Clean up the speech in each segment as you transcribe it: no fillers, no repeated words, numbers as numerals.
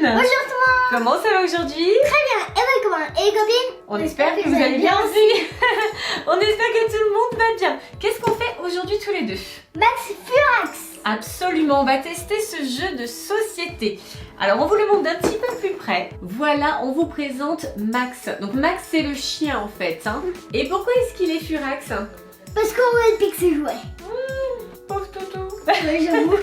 Bonjour tout le monde. Comment ça va aujourd'hui? Très bien. Et vous comment? Et les copines? On espère que vous allez bien aussi. On espère que tout le monde va bien. Qu'est-ce qu'on fait aujourd'hui tous les deux? Max Furax. Absolument, on va tester ce jeu de société. Alors on vous le montre d'un petit peu plus près. Voilà, on vous présente Max. Donc Max c'est le chien en fait. Hein. Et pourquoi est-ce qu'il est Furax? Parce qu'on va piquer ses jouets. Pauvre toutou. Oui, j'avoue.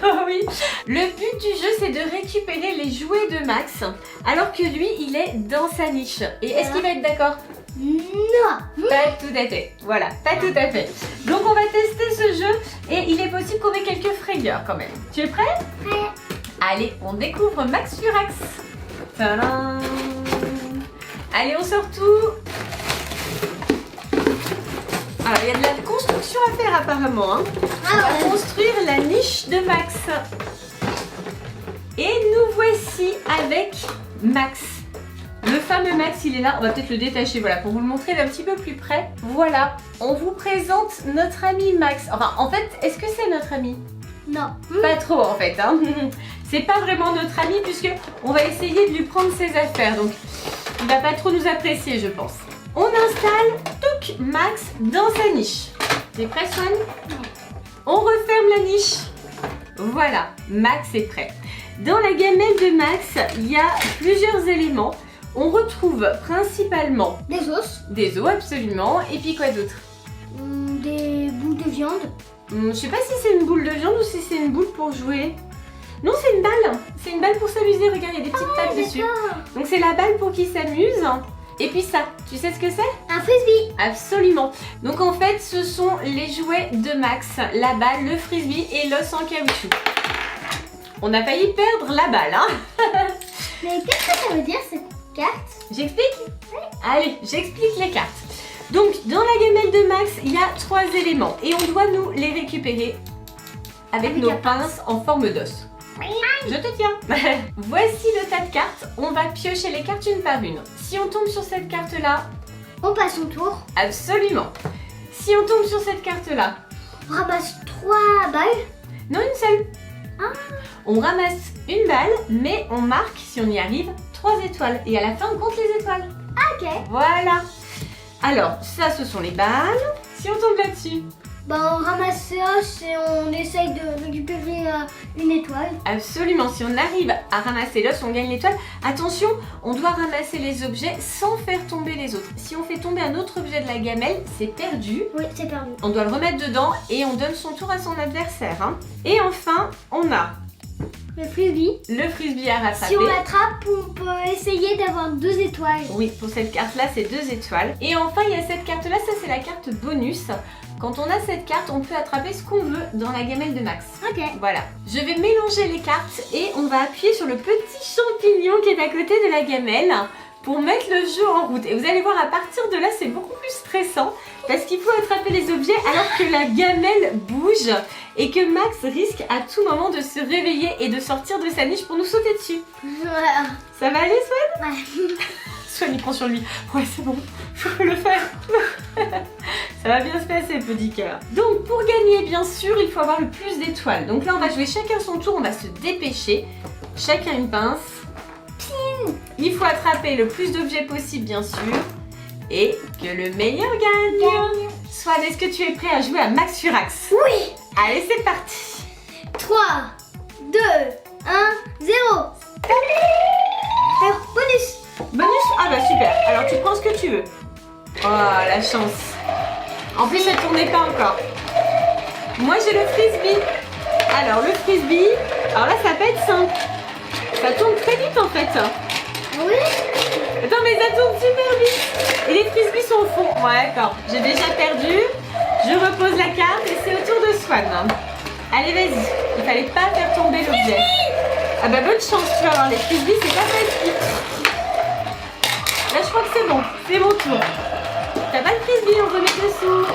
Oh oui. Le but du jeu c'est de récupérer les jouets de Max alors que lui il est dans sa niche. Et est-ce qu'il va être d'accord? Non. Pas tout à fait. Voilà, pas tout à fait. Donc on va tester ce jeu et il est possible qu'on ait quelques frayeurs quand même. Tu es prêt? Prêt. Allez, on découvre Max Furax. Tadam. Allez, on sort tout. Alors, il y a de la construction à faire apparemment. Hein. On va construire la niche de Max. Et nous voici avec Max. Le fameux Max, il est là. On va peut-être le détacher, voilà, pour vous le montrer d'un petit peu plus près. Voilà, on vous présente notre ami Max. Enfin, en fait, est-ce que c'est notre ami? Non. Pas trop en fait, hein. C'est pas vraiment notre ami puisque on va essayer de lui prendre ses affaires. Donc, il va pas trop nous apprécier, je pense. On installe touc Max dans sa niche. T'es prêt, Swan? On referme la niche. Voilà, Max est prêt. Dans la gamelle de Max, il y a plusieurs éléments. On retrouve principalement Des os. des os, absolument. Et puis quoi d'autre? Des bouts de viande. Je sais pas si c'est une boule de viande ou si c'est une boule pour jouer. Non, c'est une balle. C'est une balle pour s'amuser. Regarde, il y a des petites pattes dessus. Donc c'est la balle pour qu'il s'amuse. Et puis ça, tu sais ce que c'est? Un frisbee. Absolument. Donc en fait, ce sont les jouets de Max. La balle, le frisbee et l'os en caoutchouc. On a failli perdre la balle, hein. Mais qu'est-ce que ça veut dire cette carte? J'explique? Allez, j'explique les cartes. Donc, dans la gamelle de Max, il y a 3 éléments et on doit nous les récupérer avec nos pinces en forme d'os. Je te tiens. Voici le tas de cartes. On va piocher les cartes une par une. Si on tombe sur cette carte-là... On passe au tour. Absolument. Si on tombe sur cette carte-là... On ramasse 3 balles. Non, une seule. Ah. On ramasse une balle, mais on marque, si on y arrive, 3 étoiles. Et à la fin, on compte les étoiles. Ok. Voilà. Alors, ça, ce sont les balles. Si on tombe là-dessus... Bah on ramasse ces os et on essaye de récupérer une étoile. Absolument, si on arrive à ramasser l'os, on gagne l'étoile. Attention, on doit ramasser les objets sans faire tomber les autres. Si on fait tomber un autre objet de la gamelle, c'est perdu. Oui, c'est perdu. On doit le remettre dedans et on donne son tour à son adversaire. Hein. Et enfin, on a le frisbee. Le frisbee à rattraper. Si on l'attrape, on peut essayer d'avoir 2 étoiles. Oui, pour cette carte-là, c'est 2 étoiles. Et enfin, il y a cette carte-là, ça c'est la carte bonus. Quand on a cette carte, on peut attraper ce qu'on veut dans la gamelle de Max. Ok. Voilà. Je vais mélanger les cartes et on va appuyer sur le petit champignon qui est à côté de la gamelle pour mettre le jeu en route. Et vous allez voir, à partir de là, c'est beaucoup plus stressant parce qu'il faut attraper les objets alors que la gamelle bouge et que Max risque à tout moment de se réveiller et de sortir de sa niche pour nous sauter dessus. Voilà. Ça va aller, Swan? Ouais. Swan, il prend sur lui. Ouais, c'est bon, je peux le faire. Ça va bien se passer, petit cœur. Donc, pour gagner, bien sûr, il faut avoir le plus d'étoiles. Donc là, on va jouer chacun son tour, on va se dépêcher. Chacun une pince. Ping. Il faut attraper le plus d'objets possible, bien sûr. Et que le meilleur gagne. Swan, est-ce que tu es prêt à jouer à Max Furax? Oui. Allez, c'est parti. 3, 2, 1, 0. Alors, bonus. Bonus? Ah bah super. Alors, tu prends ce que tu veux. Oh, la chance. En plus, elle tournait pas encore. Moi, j'ai le frisbee. Alors, le frisbee, alors là, ça peut être simple. Ça tourne très vite, en fait. Oui. Attends, mais ça tourne super vite. Et les frisbees sont au fond. Ouais, d'accord. J'ai déjà perdu. Je repose la carte et c'est au tour de Swan. Allez, vas-y. Il fallait pas faire tomber l'objet. Ah bah, bonne chance, tu vas voir. Les frisbees, c'est pas facile. Là, je crois que c'est bon. C'est mon tour. T'as pas le frisbee, on remet dessous.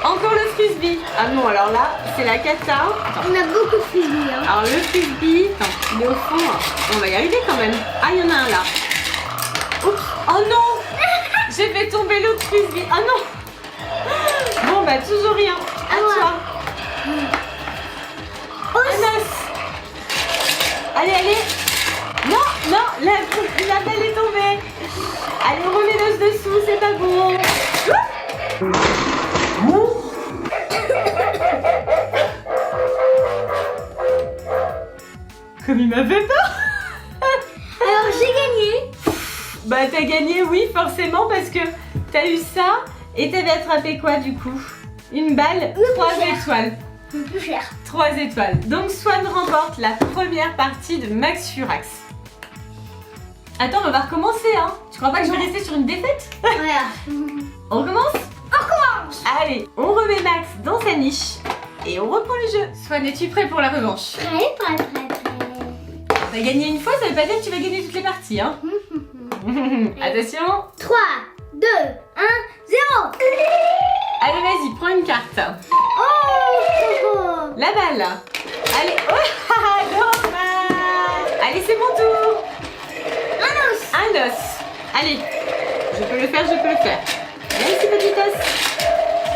Encore le frisbee. Ah non, alors là, c'est la cata. Attends. On a beaucoup de frisbee. Hein. Alors le frisbee, attends, il est au fond. On va y arriver quand même. Ah, il y en a un là. Oups. Oh non. J'ai fait tomber l'autre frisbee. Oh non. Bon, bah toujours rien. À toi. Oh, Un os. Allez, allez. Non, non, la balle est tombée. Allez, on remet l'os dessous, c'est pas bon. Comme il m'a fait peur. Alors j'ai gagné. Bah t'as gagné, oui, forcément, parce que t'as eu ça et t'avais attrapé quoi du coup? Une balle, 3 étoiles. Le plus cher. 3 étoiles. Donc Swan remporte la première partie de Max Furax. Attends, on va recommencer, hein. Tu crois pas que je vais rester sur une défaite? Voilà. On recommence? On recommence. Allez, on remet Max dans sa niche et on reprend le jeu. Swan, es-tu prêt pour la revanche? Prêt. T'as gagné une fois, ça veut pas dire que tu vas gagner toutes les parties, hein. Attention. 3, 2, 1, 0. Allez, vas-y, prends une carte. Oh. La balle. Allez, oh, dommage. Allez, c'est mon tour. Un os. Allez, je peux le faire, je peux le faire. Allez, c'est petit os.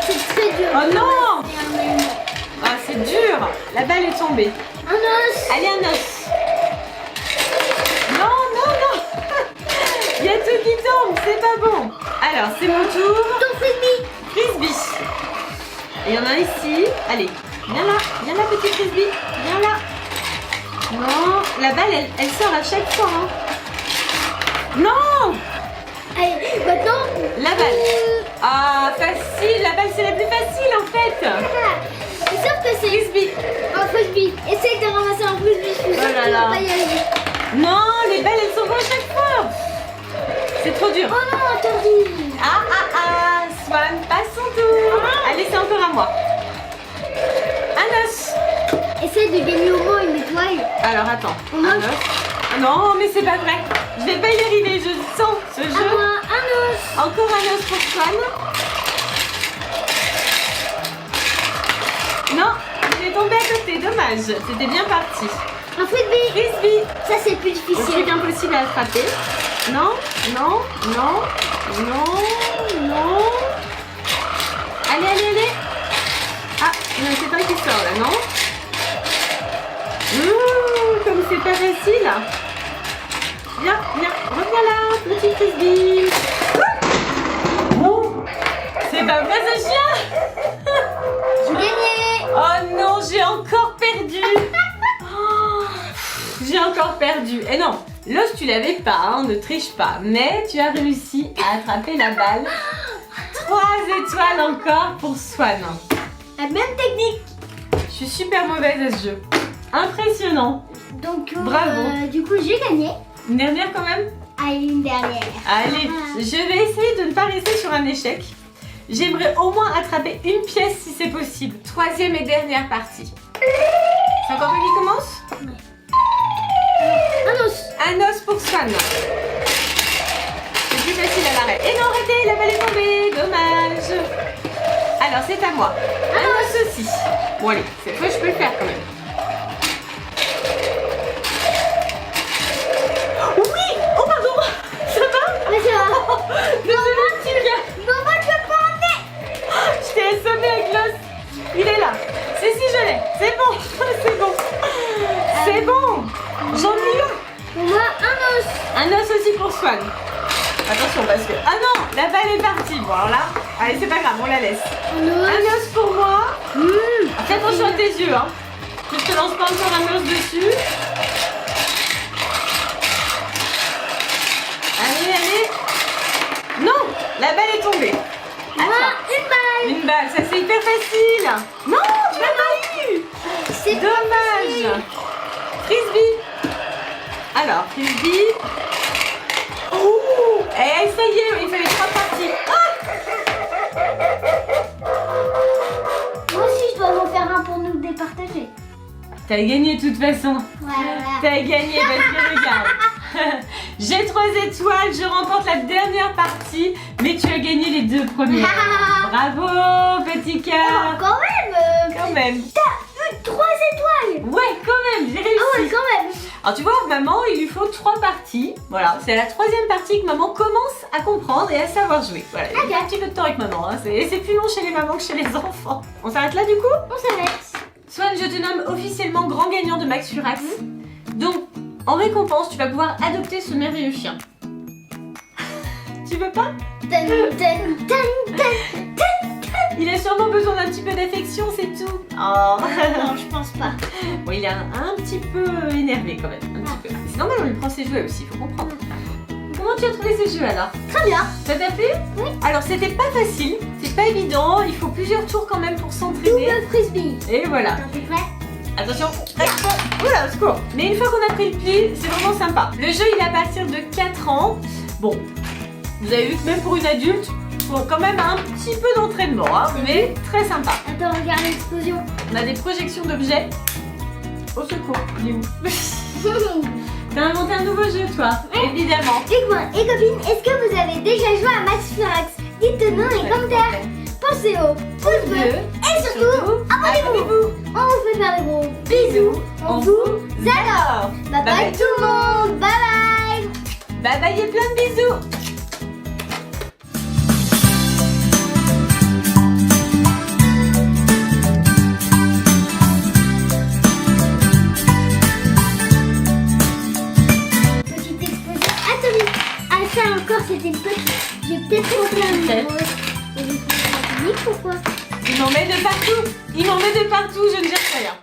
C'est très dur. Oh non. Ah, c'est dur. La balle est tombée. Un os. Allez, un os. Non, non, non. Il y a tout qui tombe, c'est pas bon. Alors, c'est mon tour. Ton frisbee. Frisbee. Et il y en a un ici. Allez, viens là, petit frisbee. Viens là. Non, la balle, elle sort à chaque fois. Hein. Non. Allez, maintenant. La balle. Ah, facile. La balle, c'est la plus facile en fait. Sauf que c'est Frisbee. un frisbee. Essaye de ramasser un frisbee. Je suis sûre Oh là que tu là. vas pas y arriver. Non, les balles, elles sont bonnes à chaque fois. C'est trop dur. Oh non, interdit. Ah, ah, ah. Swan passe son tour. Allez, c'est encore à moi. Un os. Essaye de gagner au moins une étoile. Alors, attends. On Un mange. os. Non, mais c'est pas vrai. Je vais pas y arriver. Je sens ce À jeu. moi, un os. Encore un os pour Swan. Non, il est tombé à côté. Dommage. C'était bien parti. Un frisbee. Frisbee. Ça, c'est plus Le difficile. truc impossible à attraper. Non, non, non, non, non. Allez, allez, allez. Ah, il y en a peut-être un qui sort là, non? Comme c'est pas facile. Viens, viens, reviens là, petit frisbee. C'est pas vrai ce chien. J'ai gagné. Oh non, j'ai encore perdu. Oh, j'ai encore perdu. Et non, l'os tu l'avais pas, hein, ne triche pas. Mais tu as réussi à attraper la balle. 3 étoiles encore pour Swan. La même technique. Je suis super mauvaise à ce jeu. Impressionnant. Donc, Bravo. du coup, j'ai gagné. Une dernière quand même? Allez, une dernière. Allez, je vais essayer de ne pas rester sur un échec. J'aimerais au moins attraper une pièce si c'est possible. 3e et dernière partie. C'est encore toi qui commence? Un os. Un os pour Swan. C'est plus facile à l'arrêt. Et non, arrêtez, la balle est tombée. Dommage. Alors, c'est à moi. Un os aussi. Bon, allez, cette fois, je peux le faire quand même. Oui! Oh, pardon! Ça va? Mais ça va. Désolée, petit gars. Maman, tu peux pas emmener. Je t'ai assommé avec l'os. Il est là. C'est si je l'ai. C'est bon. C'est bon. C'est bon. J'en ai eu. Pour moi, un os. Un os aussi pour Swan. Attention parce que... Ah non, la balle est partie. Bon alors là, allez c'est pas grave, on la laisse. Un os. Un os pour moi. Fais attention à tes yeux. Hein. Que je te lance pas encore un os dessus. Allez, allez. Non, la balle est tombée. Moi, Attends. une balle. Une balle, ça c'est hyper facile. Non, tu l'as pas eu. C'est Dommage. Frisbee. Alors, frisbee. Oh, et ça y est, il fallait 3 parties. Ah, moi aussi, je dois en faire un pour nous départager. t'as gagné de toute façon. Voilà. T'as gagné parce que regarde. J'ai 3 étoiles, je remporte la dernière partie, mais tu as gagné les 2 premières. Bravo, petit cœur. Quand même. Quand même. T'as eu 3 étoiles. Ouais, quand même, j'ai réussi. Ah ouais, quand même. Alors tu vois, maman, il lui faut 3 parties. Voilà, c'est la 3e partie que maman commence à comprendre et à savoir jouer. Voilà, il y a un petit peu de temps avec maman. Hein. C'est plus long chez les mamans que chez les enfants. On s'arrête là du coup? On s'arrête. Swan, je te nomme officiellement grand gagnant de Max Furax. Donc, En récompense, tu vas pouvoir adopter ce merveilleux chien. Tu veux pas? Tan, tan, tan, tan. Il a sûrement besoin d'un petit peu d'affection, c'est tout. Oh. Non, je pense pas. Bon, il est un petit peu énervé quand même. Un petit peu. C'est normal, on lui prend ses jouets aussi, il faut comprendre. Comment tu as trouvé ces jeux alors? Très bien. Ça t'a plu? Oui. Alors, c'était pas facile, c'est pas évident, il faut plusieurs tours quand même pour s'entraîner. Double frisbee. Et voilà. Attends, t'es prêt? Attention, oula, au secours. Mais une fois qu'on a pris le pli, c'est vraiment sympa. Le jeu, il est à partir de 4 ans. Bon, vous avez vu que même pour une adulte, il faut quand même un petit peu d'entraînement, hein, mais très sympa. Attends, regarde l'explosion. On a des projections d'objets. Au secours, il est où? T'as inventé un nouveau jeu, toi? Évidemment. Et quoi? Et copines, est-ce que vous avez déjà joué à Max Furax? Dites-nous dans les commentaires. Pensez au pouce bleu et surtout, abonnez-vous. On vous fait faire des gros bisous. On vous adore. Bye bye tout le monde. Bye bye. Bye bye et plein de bisous. Petite explosion atomique. Ah ça encore c'était petit. J'ai peut-être trouvé un numéro. Et j'ai trouvé atomique pourquoi? Il m'en met de partout. Il m'en met de partout, je ne gère rien.